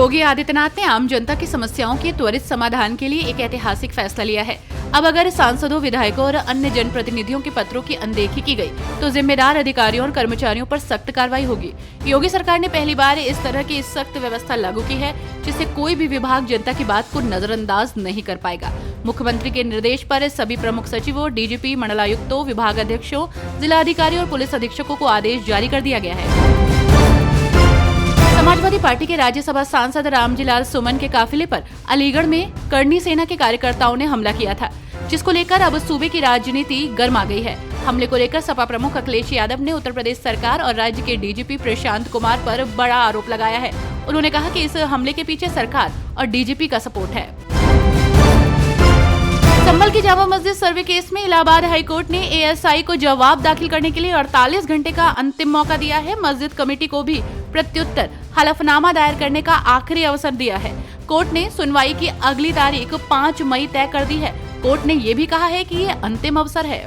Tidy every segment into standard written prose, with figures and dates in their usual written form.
योगी आदित्यनाथ ने आम जनता की समस्याओं के त्वरित समाधान के लिए एक ऐतिहासिक फैसला लिया है। अब अगर सांसदों, विधायकों और अन्य जनप्रतिनिधियों के पत्रों की अनदेखी की गई तो जिम्मेदार अधिकारियों और कर्मचारियों पर सख्त कार्रवाई होगी। योगी सरकार ने पहली बार इस तरह की सख्त व्यवस्था लागू की है, जिससे कोई भी विभाग जनता की बात को नजरअंदाज नहीं कर पाएगा। मुख्यमंत्री के निर्देश पर सभी प्रमुख सचिवों, डीजीपी, मंडलायुक्तों, विभाग अध्यक्षों, जिलाधिकारियों और पुलिस अधीक्षकों को आदेश जारी कर दिया गया है। समाजवादी पार्टी के राज्यसभा सांसद रामजीलाल सुमन के काफिले पर अलीगढ़ में करनी सेना के कार्यकर्ताओं ने हमला किया था, जिसको लेकर अब सूबे की राजनीति गर्मा गई है। हमले को लेकर सपा प्रमुख अखिलेश यादव ने उत्तर प्रदेश सरकार और राज्य के डीजीपी प्रशांत कुमार पर बड़ा आरोप लगाया है। उन्होंने कहा कि इस हमले के पीछे सरकार और डीजीपी का सपोर्ट है। संभल की जामा मस्जिद सर्वे केस में इलाहाबाद हाईकोर्ट ने एएसआई को जवाब दाखिल करने के लिए 48 घंटे का अंतिम मौका दिया है। मस्जिद कमेटी को भी प्रत्युत्तर हलफनामा दायर करने का आखिरी अवसर दिया है। कोर्ट ने सुनवाई की अगली तारीख 5 मई तय कर दी है। कोर्ट ने ये भी कहा है कि ये अंतिम अवसर है।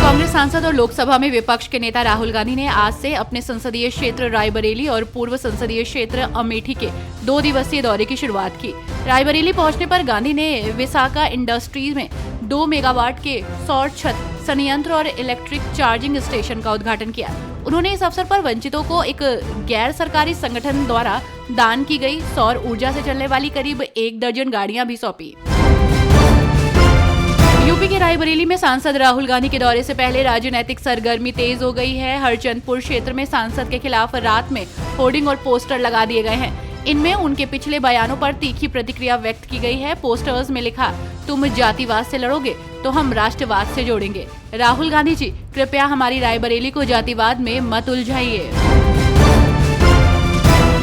कांग्रेस सांसद और लोकसभा में विपक्ष के नेता राहुल गांधी ने आज से अपने संसदीय क्षेत्र रायबरेली और पूर्व संसदीय क्षेत्र अमेठी के 2 दिवसीय दौरे की शुरुआत की। रायबरेली पहुंचने पर गांधी ने विसाका इंडस्ट्रीज में 2 मेगावाट के सौर छत संयंत्र और इलेक्ट्रिक चार्जिंग स्टेशन का उद्घाटन किया। उन्होंने इस अवसर पर वंचितों को एक गैर सरकारी संगठन द्वारा दान की गई सौर ऊर्जा से चलने वाली करीब 1 दर्जन गाड़ियां भी सौंपी। यूपी के रायबरेली में सांसद राहुल गांधी के दौरे से पहले राजनीतिक सरगर्मी तेज हो गई है। हरचंदपुर क्षेत्र में सांसद के खिलाफ रात में होर्डिंग और पोस्टर लगा दिए गए हैं। इनमें उनके पिछले बयानों पर तीखी प्रतिक्रिया व्यक्त की गई है। पोस्टर्स में लिखा, तुम जातिवाद से लड़ोगे तो हम राष्ट्रवाद से जोड़ेंगे। राहुल गांधी जी, कृपया हमारी रायबरेली को जातिवाद में मत उलझाइए।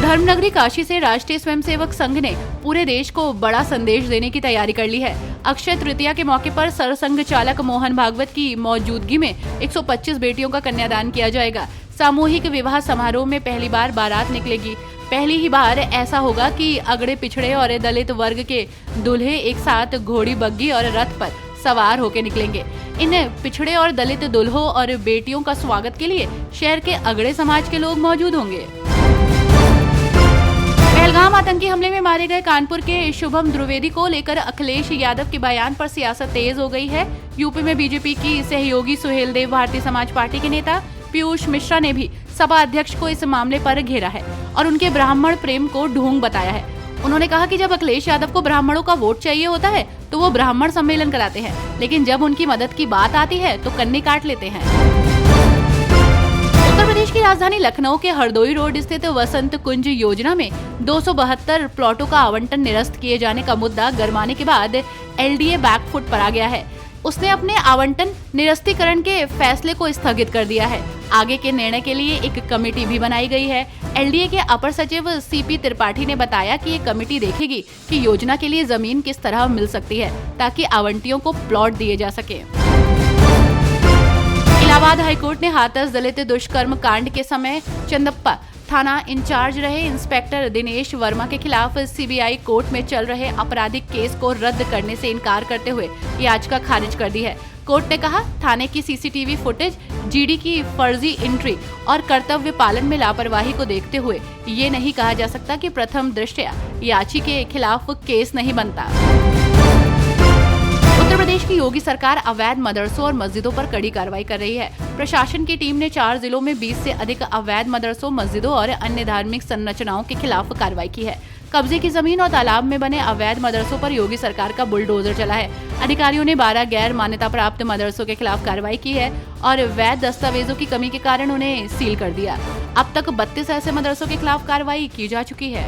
धर्मनगरी काशी से राष्ट्रीय स्वयंसेवक संघ ने पूरे देश को बड़ा संदेश देने की तैयारी कर ली है। अक्षय तृतीया के मौके पर सरसंघ चालक मोहन भागवत की मौजूदगी में 125 बेटियों का कन्यादान किया जाएगा। सामूहिक विवाह समारोह में पहली बार बारात निकलेगी। पहली ही बार ऐसा होगा कि अगड़े, पिछड़े और दलित वर्ग के दूल्हे एक साथ घोड़ी, बग्गी और रथ पर सवार होकर निकलेंगे। इन पिछड़े और दलित दूल्हों और बेटियों का स्वागत के लिए शहर के अगड़े समाज के लोग मौजूद होंगे। पहलगाम आतंकी हमले में मारे गए कानपुर के शुभम द्विवेदी को लेकर अखिलेश यादव के बयान पर सियासत तेज हो गई है। यूपी में बीजेपी की सहयोगी सुहेलदेव, भारतीय समाज पार्टी के नेता पीयूष मिश्रा ने भी सपा अध्यक्ष को इस मामले पर घेरा है और उनके ब्राह्मण प्रेम को ढोंग बताया है। उन्होंने कहा कि जब अखिलेश यादव को ब्राह्मणों का वोट चाहिए होता है तो वो ब्राह्मण सम्मेलन कराते हैं, लेकिन जब उनकी मदद की बात आती है तो कन्ने काट लेते हैं। उत्तर प्रदेश की राजधानी लखनऊ के हरदोई रोड स्थित वसंत कुंज योजना में 272 प्लॉटों का आवंटन निरस्त किए जाने का मुद्दा गरमाने के बाद एलडीए बैकफुट पर आ गया है। उसने अपने आवंटन निरस्तीकरण के फैसले को स्थगित कर दिया है। आगे के निर्णय के लिए एक कमेटी भी बनाई गई है। एलडीए के अपर सचिव सीपी त्रिपाठी ने बताया कि ये कमेटी देखेगी कि योजना के लिए जमीन किस तरह मिल सकती है ताकि आवंटियों को प्लॉट दिए जा सके। इलाहाबाद हाईकोर्ट ने हाथरस दलित दुष्कर्म कांड के समय चंदप्पा थाना इंचार्ज रहे इंस्पेक्टर दिनेश वर्मा के खिलाफ सीबीआई कोर्ट में चल रहे आपराधिक केस को रद्द करने से इनकार करते हुए याचिका खारिज कर दी है। कोर्ट ने कहा, थाने की सीसीटीवी फुटेज, जीडी की फर्जी एंट्री और कर्तव्य पालन में लापरवाही को देखते हुए ये नहीं कहा जा सकता कि प्रथम दृष्टया याची के खिलाफ केस नहीं बनता। उत्तर प्रदेश की योगी सरकार अवैध मदरसों और मस्जिदों पर कड़ी कार्रवाई कर रही है। प्रशासन की टीम ने 4 जिलों में 20 से अधिक अवैध मदरसों, मस्जिदों और अन्य धार्मिक संरचनाओं के खिलाफ कार्रवाई की है। कब्जे की जमीन और तालाब में बने अवैध मदरसों पर योगी सरकार का बुलडोजर चला है। अधिकारियों ने 12 गैर मान्यता प्राप्त मदरसों के खिलाफ कार्रवाई की है और वैध दस्तावेजों की कमी के कारण उन्हें सील कर दिया। अब तक 32 ऐसे मदरसों के खिलाफ कार्रवाई की जा चुकी है।